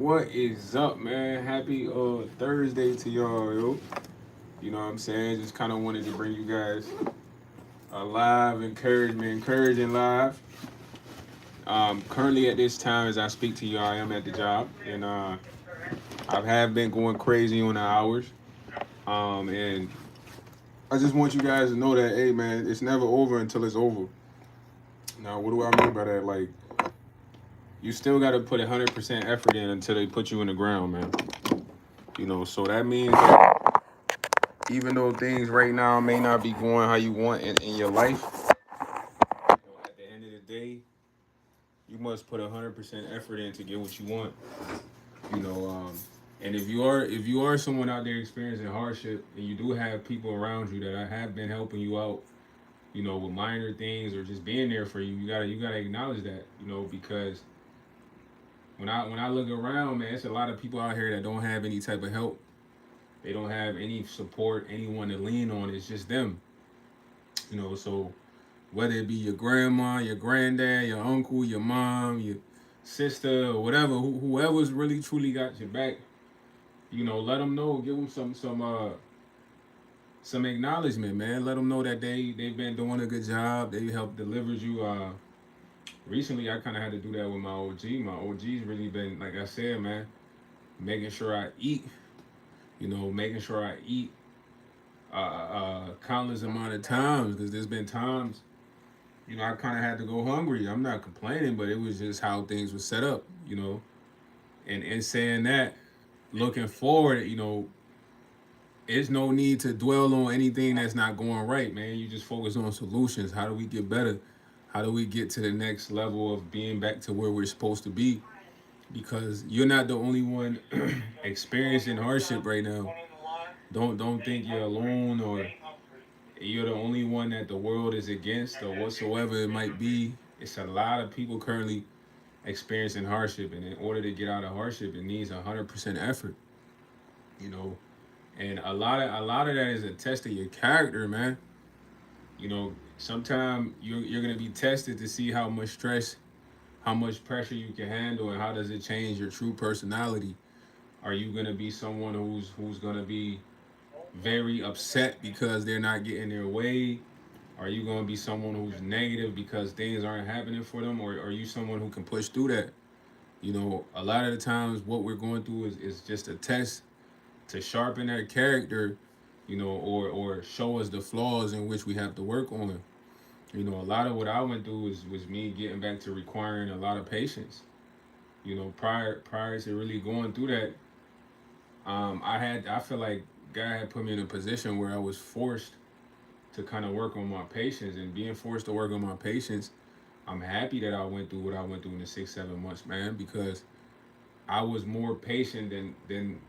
What is up, man? Happy Thursday to y'all, yo. You know what I'm saying? Just kind of wanted to bring you guys a live encouraging live. Currently at this time, as I speak to you, I am at the job, and I have been going crazy on the hours. And I just want you guys to know that, hey, man, it's never over until it's over. Now, what do I mean by that? Like, you still got to put 100% effort in until they put you in the ground, man. So that means that even though things right now may not be going how you want in your life, at the end of the day, you must put 100% effort in to get what you want. You know, um, and if you are someone out there experiencing hardship, and you do have people around you that have been helping you out, with minor things or just being there for you, you gotta acknowledge that, because when I look around, man, it's a lot of people out here that don't have any type of help. They don't have any support, anyone to lean on. It's just them. So whether it be your grandma, your granddad, your uncle, your mom, your sister, or whatever, whoever's really truly got your back, let them know, give them some acknowledgement, man. Let them know that they've been doing a good job. They helped deliver you. Recently, I kind of had to do that with my OG. My OG's really been, like I said, man, making sure I eat. Making sure I eat countless amount of times, because there's been times, I kind of had to go hungry. I'm not complaining, but it was just how things were set up. And in saying that, looking forward, it's no need to dwell on anything that's not going right, man. You just focus on solutions. How do we get better? How do we get to the next level of being back to where we're supposed to be? Because you're not the only one experiencing hardship right now. Don't think you're alone, or you're the only one that the world is against, or whatsoever it might be. It's a lot of people currently experiencing hardship, and in order to get out of hardship, it needs 100% effort. You know, and a lot of that is a test of your character, man. Sometimes you're gonna be tested to see how much stress, how much pressure you can handle, and how does it change your true personality. Are you gonna be someone who's gonna be very upset because they're not getting their way? Are you going to be someone who's negative because things aren't happening for them? Or are you someone who can push through that? A lot of the times what we're going through is just a test to sharpen that character, or show us the flaws in which we have to work on. A lot of what I went through was me getting back to requiring a lot of patience. Prior to really going through that, I feel like God had put me in a position where I was forced to kind of work on my patience, and being forced to work on my patience, I'm happy that I went through what I went through in the 6 7 months, man, because I was more patient than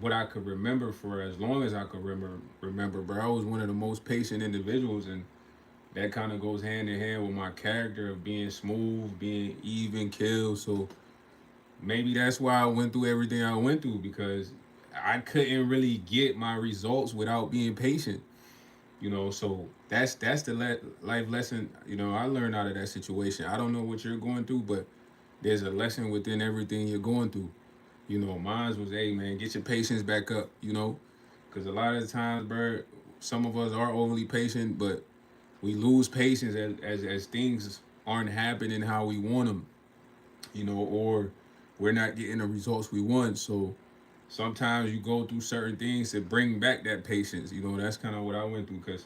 what I could remember for as long as I could remember. But I was one of the most patient individuals, and that kind of goes hand in hand with my character of being smooth, being even kill. So maybe that's why I went through everything I went through, because I couldn't really get my results without being patient. So that's the life lesson I learned out of that situation. I don't know what you're going through, but there's a lesson within everything you're going through. Mine was, hey, man, get your patience back up. Because a lot of the times, bro, some of us are overly patient, but we lose patience as things aren't happening how we want them. Or we're not getting the results we want. So sometimes you go through certain things to bring back that patience. That's kind of what I went through. Because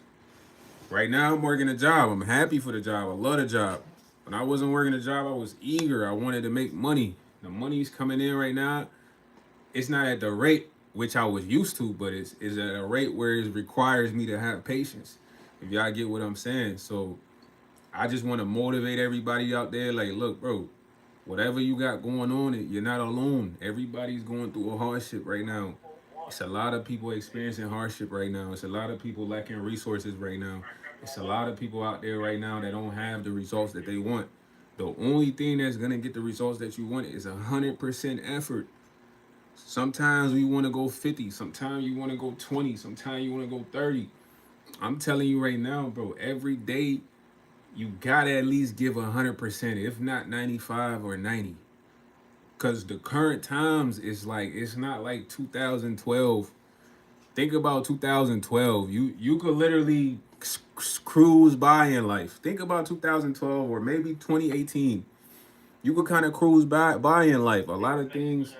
right now, I'm working a job. I'm happy for the job. I love the job. When I wasn't working a job, I was eager. I wanted to make money. The money's coming in right now. It's not at the rate which I was used to, but it's at a rate where it requires me to have patience. If y'all get what I'm saying. So I just want to motivate everybody out there. Like, look, bro, whatever you got going on, you're not alone. Everybody's going through a hardship right now. It's a lot of people experiencing hardship right now. It's a lot of people lacking resources right now. It's a lot of people out there right now that don't have the results that they want. The only thing that's gonna get the results that you want is 100% effort. Sometimes we want to go 50. Sometimes you want to go 20. Sometimes you want to go 30. I'm telling you right now, bro. Every day you gotta at least give 100%, if not 95 or 90. Cause the current times is like it's not like 2012. Think about 2012. You could literally cruise by in life. Think about 2012 or maybe 2018. You could kind of cruise by in life. A lot of things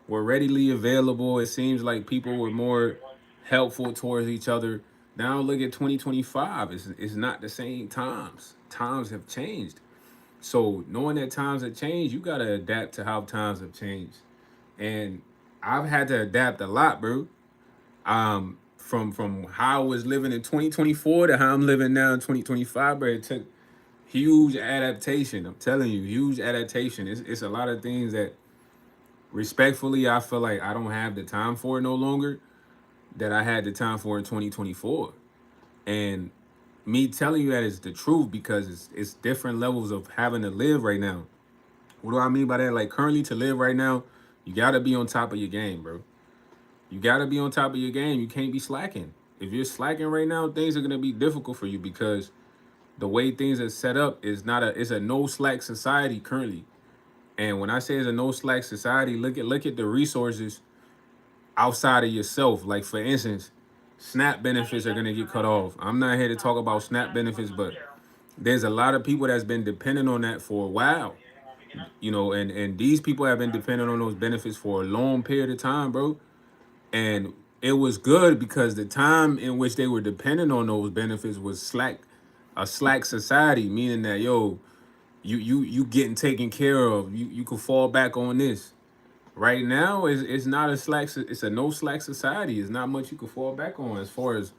were readily available. It seems like people were more helpful towards each other. Now look at 2025. It's not the same times. Times have changed. So knowing that times have changed, you gotta adapt to how times have changed. And I've had to adapt a lot, bro. From how I was living in 2024 to how I'm living now in 2025, but it took huge adaptation. I'm telling you, huge adaptation. It's a lot of things that respectfully I feel like I don't have the time for no longer that I had the time for in 2024. And me telling you that is the truth because it's different levels of having to live right now. What do I mean by that? Like currently to live right now, you gotta be on top of your game, bro. You gotta be on top of your game. You can't be slacking. If you're slacking right now, things are gonna be difficult for you because the way things are set up is not a it's a no slack society currently. And when I say it's a no slack society, look at the resources outside of yourself. Like for instance, SNAP benefits are gonna get cut off. I'm not here to talk about SNAP benefits, but there's a lot of people that's been dependent on that for a while. And these people have been dependent on those benefits for a long period of time, bro. And it was good because the time in which they were dependent on those benefits was a slack society, meaning that you getting taken care of. You could fall back on this. Right now, it's not a slack. It's a no slack society. It's not much you can fall back on as far as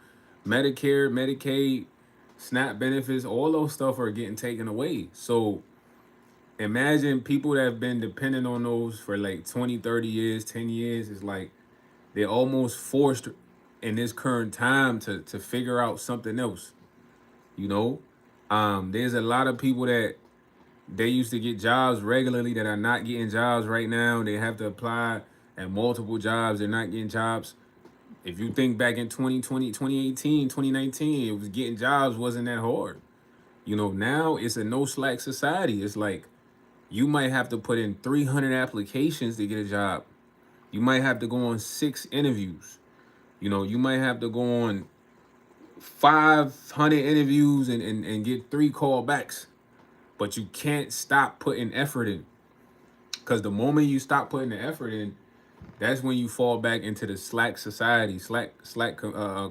Medicare, Medicaid, SNAP benefits. All those stuff are getting taken away. So imagine people that have been dependent on those for like 20, 30 years, 10 years. It's like they're almost forced in this current time to figure out something else. You know, there's a lot of people that they used to get jobs regularly that are not getting jobs right now. They have to apply at multiple jobs. They're not getting jobs. If you think back in 2020, 2018, 2019, it was getting jobs wasn't that hard. Now it's a no slack society. It's like you might have to put in 300 applications to get a job. You might have to go on 6 interviews. You might have to go on 500 interviews and get 3 callbacks. But you can't stop putting effort in. Because the moment you stop putting the effort in, that's when you fall back into the slack society, slack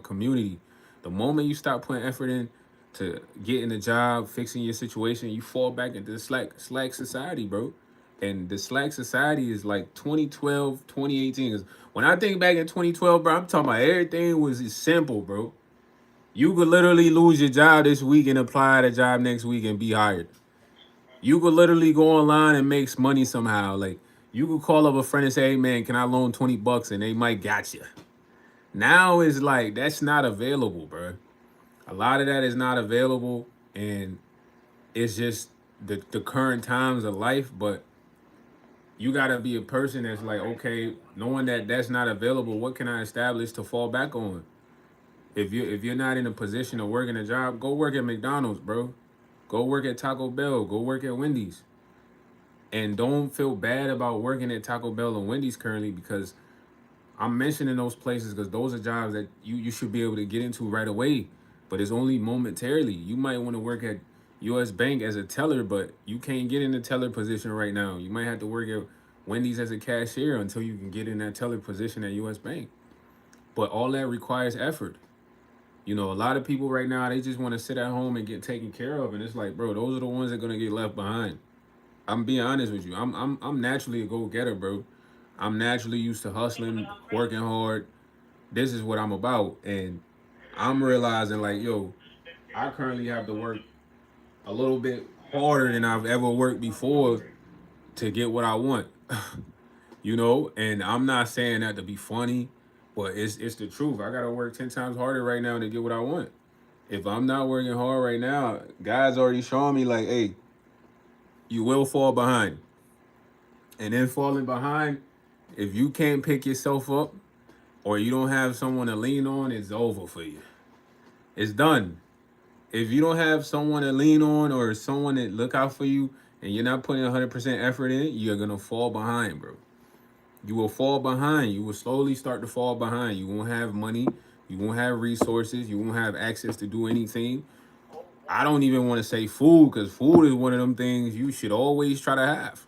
community. The moment you stop putting effort in to getting a job, fixing your situation, you fall back into the slack society, bro. And the slack society is like 2012, 2018. 'Cause when I think back in 2012, bro, I'm talking about everything was simple, bro. You could literally lose your job this week and apply at a job next week and be hired. You could literally go online and make money somehow. Like you could call up a friend and say, "Hey man, can I loan $20?" and they might got you. Now it's like that's not available, bro. A lot of that is not available, and it's just the current times of life. But you gotta be a person that's like, okay, knowing that that's not available, what can I establish to fall back on? If you're not in a position of working a job, go work at McDonald's, bro. Go work at Taco Bell. Go work at Wendy's. And don't feel bad about working at Taco Bell and Wendy's currently because I'm mentioning those places because those are jobs that you should be able to get into right away. But it's only momentarily. You might want to work at US Bank as a teller, but you can't get in the teller position right now. You might have to work at Wendy's as a cashier until you can get in that teller position at US Bank. But all that requires effort. A lot of people right now, they just want to sit at home and get taken care of. And it's like, bro, those are the ones that are going to get left behind. I'm being honest with you. I'm naturally a go-getter, bro. I'm naturally used to hustling, working hard. This is what I'm about. And I'm realizing like, yo, I currently have to work a little bit harder than I've ever worked before to get what I want. And I'm not saying that to be funny, but it's the truth. I gotta work 10 times harder right now to get what I want. If I'm not working hard right now, God's already showing me like, hey, you will fall behind. And then falling behind, if you can't pick yourself up or you don't have someone to lean on, it's over for you. It's done. If you don't have someone to lean on or someone that look out for you, and you're not putting 100% effort in, you're gonna fall behind, bro. You will fall behind. You will slowly start to fall behind. You won't have money. You won't have resources. You won't have access to do anything. I don't even want to say food because food is one of them things you should always try to have.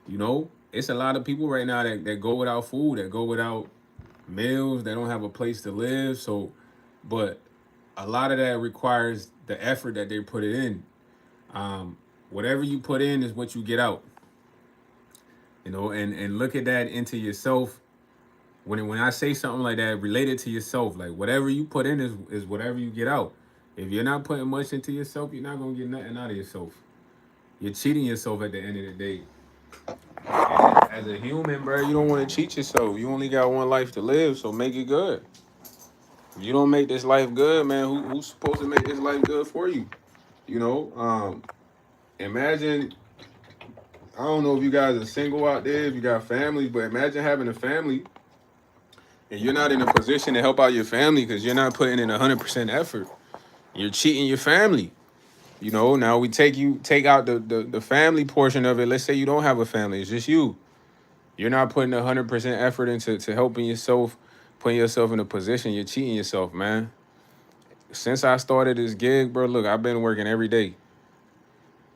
You know, it's a lot of people right now that go without food, that go without meals, they don't have a place to live. So, but a lot of that requires the effort that they put it in. Um, Whatever you put in is what you get out. You know, and look at that into yourself. When I say something like that, relate it to yourself. Like whatever you put in is whatever you get out. If you're not putting much into yourself, you're not gonna get nothing out of yourself. You're cheating yourself at the end of the day. And as a human, bro, you don't want to cheat yourself. You only got one life to live, so make it good. If you don't make this life good, man, who's supposed to make this life good for you? You know, imagine. I don't know if you guys are single out there, if you got families, but imagine having a family and you're not in a position to help out your family because you're not putting in 100% effort. You're cheating your family. You know, now we take out the family portion of it. Let's say you don't have a family, it's just you. You're not putting 100% effort into to helping yourself, putting yourself in a position. You're cheating yourself, man. Since I started this gig, bro, look, I've been working every day.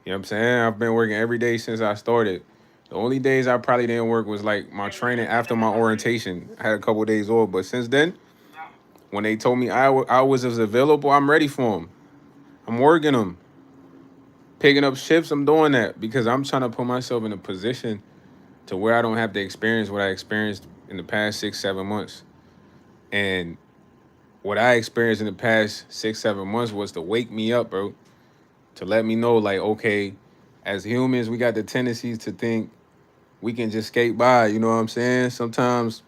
You know what I'm saying? I've been working every day since I started. The only days I probably didn't work was like my training after my orientation. I had a couple of days off, but since then, when they told me I was available, I'm ready for them. I'm working them, picking up shifts. I'm doing that because I'm trying to put myself in a position to where I don't have to experience what I experienced in the past 6, 7 months. And what I experienced in the past 6, 7 months was to wake me up, bro, to let me know, like, okay, as humans, we got the tendencies to think we can just skate by. You know what I'm saying? Sometimes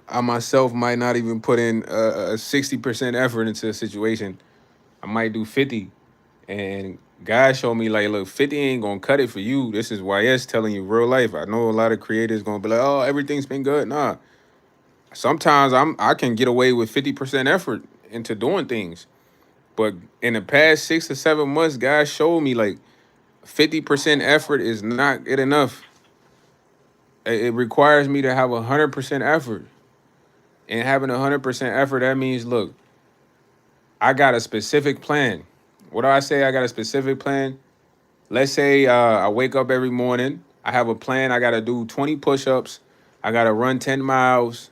I myself might not even put in a 60% effort into a situation. I might do 50. And guys show me like, look, 50 ain't gonna cut it for you. This is YS telling you real life. I know a lot of creators gonna be like, oh, everything's been good. Nah. Sometimes I can get away with 50% effort into doing things. But in the past 6 or 7 months, guys showed me like 50% effort is not good enough. It requires me to have 100% effort. And having 100% effort, that means, look, I got a specific plan. What do I say? I got a specific plan. Let's say I wake up every morning. I have a plan. I got to do 20 push-ups. I got to run 10 miles.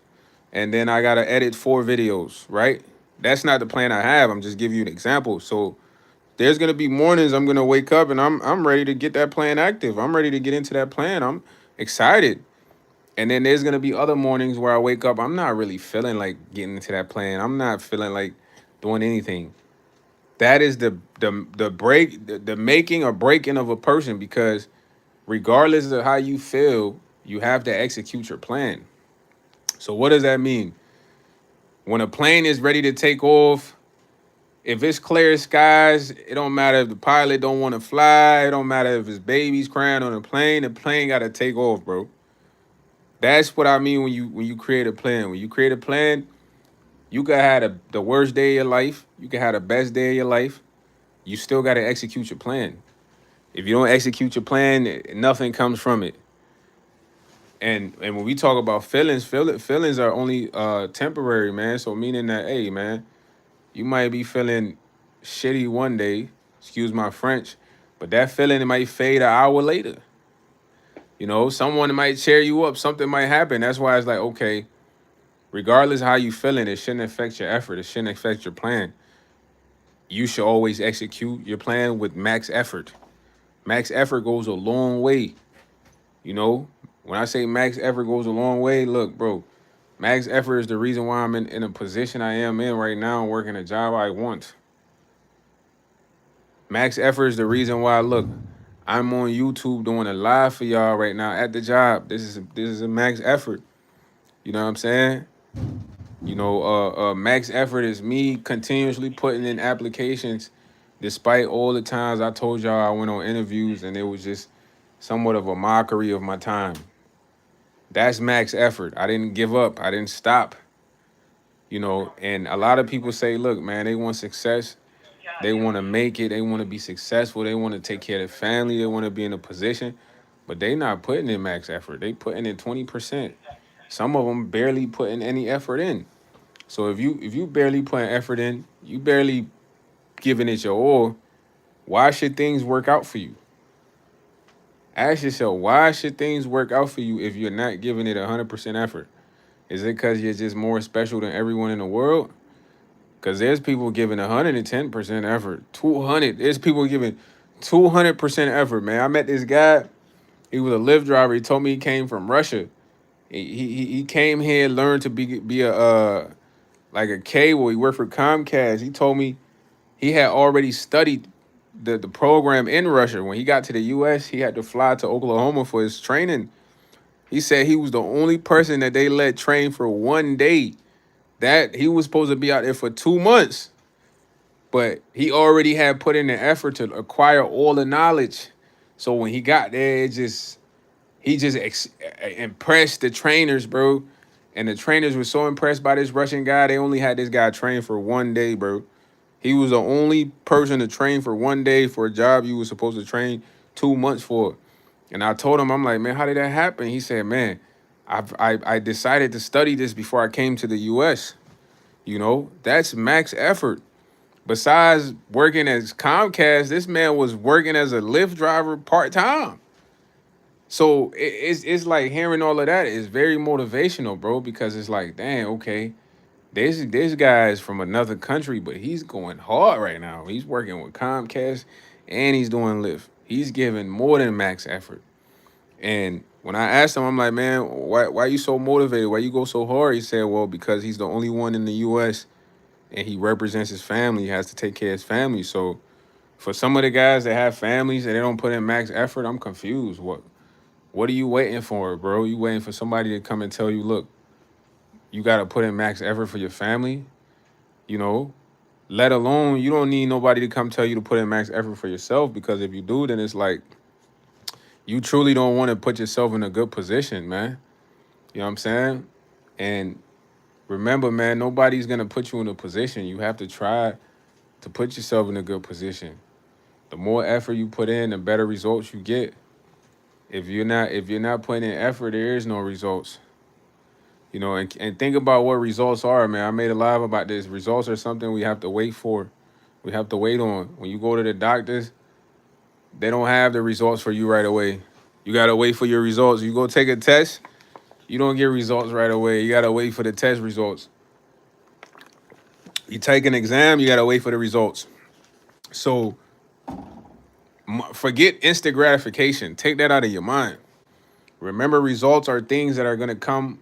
And then I got to edit 4 videos, right? That's not the plan I have. I'm just giving you an example. So there's going to be mornings I'm going to wake up and I'm ready to get that plan active. I'm ready to get into that plan. I'm excited. And then there's going to be other mornings where I wake up, I'm not really feeling like getting into that plan. I'm not feeling like doing anything. That is the making or breaking of a person, because regardless of how you feel, you have to execute your plan. So what does that mean? When a plane is ready to take off, if it's clear skies, it don't matter if the pilot don't want to fly. It don't matter if his baby's crying on the plane. The plane got to take off, bro. That's what I mean when you create a plan. When you create a plan, you can have the worst day of your life. You can have the best day of your life. You still got to execute your plan. If you don't execute your plan, nothing comes from it. And when we talk about feelings are only temporary, man. So meaning that, hey, man, you might be feeling shitty one day, excuse my French, but that feeling, it might fade an hour later. You know, someone might cheer you up, something might happen. That's why it's like, okay, regardless of how you feeling, it shouldn't affect your effort. It shouldn't affect your plan. You should always execute your plan with max effort. Max effort goes a long way. You know, when I say max effort goes a long way, look, bro, max effort is the reason why I'm in a position I am in right now, working a job I want. Max effort is the reason why, look, I'm on YouTube doing a live for y'all right now at the job. This is a max effort. You know what I'm saying? You know, max effort is me continuously putting in applications, despite all the times I told y'all I went on interviews and it was just somewhat of a mockery of my time. That's max effort. I didn't give up. I didn't stop. You know, and a lot of people say, look, man, they want success. They want to make it. They want to be successful. They want to take care of their family. They want to be in a position, but they not putting in max effort. They putting in 20%. Some of them barely putting any effort in. So if you barely putting effort in, you barely giving it your all. Why should things work out for you? Ask yourself, why should things work out for you if you're not giving it 100% effort? Is it because you're just more special than everyone in the world? Because there's people giving 110% effort, 200. There's people giving 200% effort, man. I met this guy. He was a Lyft driver. He told me he came from Russia. He came here, learned to be a like a cable. He worked for Comcast. He told me he had already studied the program in Russia. When he got to the U.S., he had to fly to Oklahoma for his training. He said he was the only person that they let train for 1 day. That he was supposed to be out there for 2 months, but he already had put in the effort to acquire all the knowledge. So when he got there, he just impressed the trainers, bro. And the trainers were so impressed by this Russian guy, they only had this guy train for 1 day, bro. He was the only person to train for 1 day for a job you were supposed to train 2 months for. And I told him, I'm like, man, how did that happen? He said, man, I decided to study this before I came to the U.S. You know, that's max effort. Besides working as Comcast, this man was working as a Lyft driver part-time. So it's like hearing all of that is very motivational, bro, because it's like, damn, okay, this guy is from another country, but he's going hard right now. He's working with Comcast and he's doing Lyft. He's giving more than max effort. And when I asked him, I'm like, man, why you so motivated? Why you go so hard? He said, well, because he's the only one in the U.S. and he represents his family. He has to take care of his family. So for some of the guys that have families and they don't put in max effort, I'm confused. What are you waiting for, bro? You waiting for somebody to come and tell you, look, you got to put in max effort for your family? You know, let alone you don't need nobody to come tell you to put in max effort for yourself, because if you do, then it's like you truly don't want to put yourself in a good position, man. You know what I'm saying? And remember, man, nobody's going to put you in a position. You have to try to put yourself in a good position. The more effort you put in, the better results you get. If you're not putting in effort, there is no results. You know, and think about what results are, man. I made a live about this. Results are something we have to wait for. We have to wait on. When you go to the doctors, they don't have the results for you right away. You got to wait for your results. You go take a test, you don't get results right away. You got to wait for the test results. You take an exam, you got to wait for the results. So forget instant gratification. Take that out of your mind. Remember, results are things that are going to come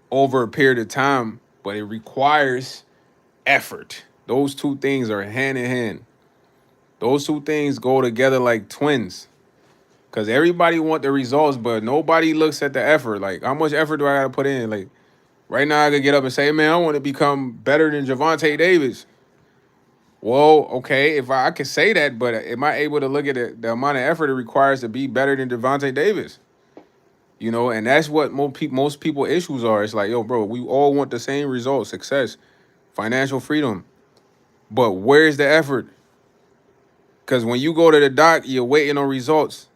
over a period of time, but it requires effort. Those two things are hand in hand. Those two things go together like twins. Because everybody want the results, but nobody looks at the effort. Like, how much effort do I got to put in? Like, right now I could get up and say, man, I want to become better than Javante Davis. Well, okay, if I could say that, but am I able to look at the amount of effort it requires to be better than Javante Davis? You know, and that's what most people issues are. It's like, yo, bro, we all want the same results: success, financial freedom. But where's the effort? Because when you go to the doc, you're waiting on results.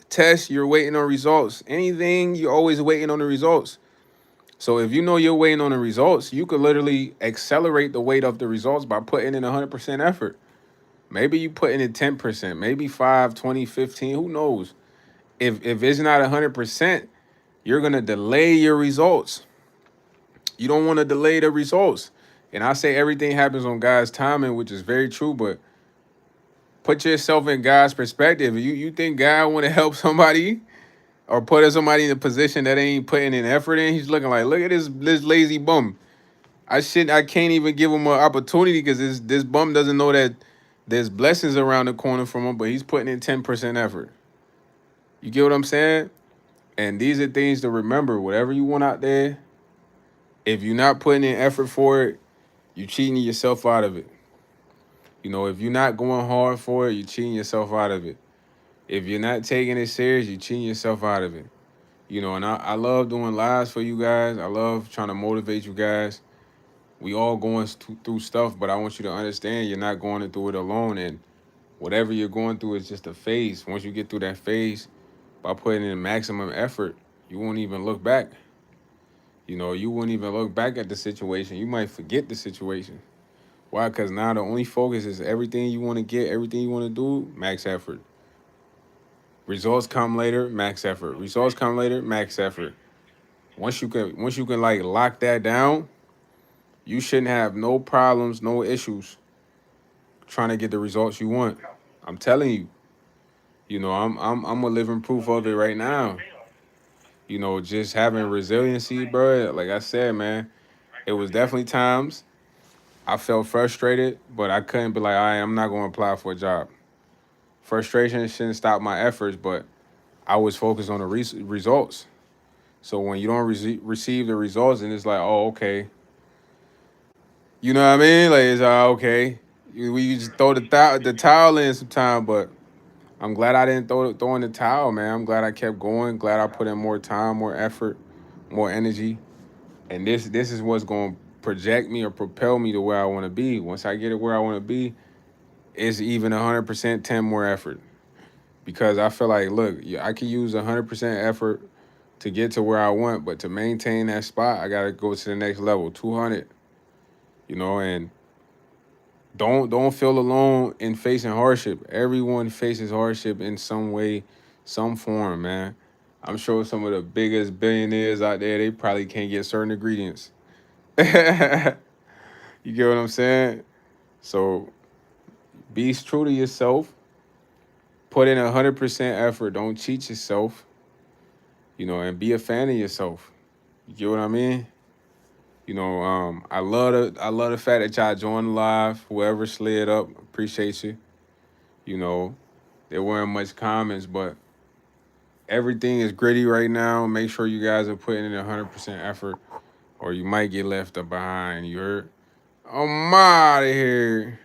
Tests, you're waiting on results. Anything, you're always waiting on the results. So if you know you're waiting on the results, you could literally accelerate the weight of the results by putting in 100% effort. Maybe you putting in 10%, maybe 5, 20, 15, who knows? If it's not 100%, you're going to delay your results. You don't want to delay the results. And I say everything happens on God's timing, which is very true, but put yourself in God's perspective. You think God want to help somebody or put somebody in a position that ain't putting in effort in? He's looking like, look at this lazy bum. I can't even give him an opportunity because this bum doesn't know that there's blessings around the corner from him, but he's putting in 10% effort. You get what I'm saying? And these are things to remember. Whatever you want out there, if you're not putting in effort for it, you're cheating yourself out of it. You know, if you're not going hard for it, you're cheating yourself out of it. If you're not taking it serious, you're cheating yourself out of it. You know, and I love doing lives for you guys. I love trying to motivate you guys. We all going through stuff, but I want you to understand you're not going through it alone. And whatever you're going through is just a phase. Once you get through that phase, by putting in maximum effort, you won't even look back. You know, you won't even look back at the situation. You might forget the situation. Why? Because now the only focus is everything you want to get, everything you want to do, max effort. Results come later, max effort. Results come later, max effort. Once you can like lock that down, you shouldn't have no problems, no issues trying to get the results you want. I'm telling you, I'm a living proof of it right now. Just having resiliency, bro. Like I said, man, it was definitely times I felt frustrated, but I couldn't be like, all right, I'm not going to apply for a job. Frustration shouldn't stop my efforts, but I was focused on the results. So when you don't receive the results, and it's like, oh, okay, you know what I mean? Like it's okay. We just throw the towel in sometime, but I'm glad I didn't throw in the towel, man. I'm glad I kept going. Glad I put in more time, more effort, more energy, and this is what's going to project me or propel me to where I want to be. Once I get it where I want to be, it's even 100% 10 more effort because I feel like, look, yeah, I can use 100% effort to get to where I want, but to maintain that spot, I gotta go to the next level, 200. And don't feel alone in facing hardship. Everyone faces hardship in some way, some form, man. I'm sure some of the biggest billionaires out there, they probably can't get certain ingredients. You get what I'm saying? So be true to yourself. Put in 100% effort. Don't cheat yourself. And be a fan of yourself. You get what I mean? I love the fact that y'all joined live. Whoever slid up, appreciate you. You know, there weren't much comments, but everything is gritty right now. Make sure you guys are putting in 100% effort, or you might get left up behind. You heard? I'm out of here.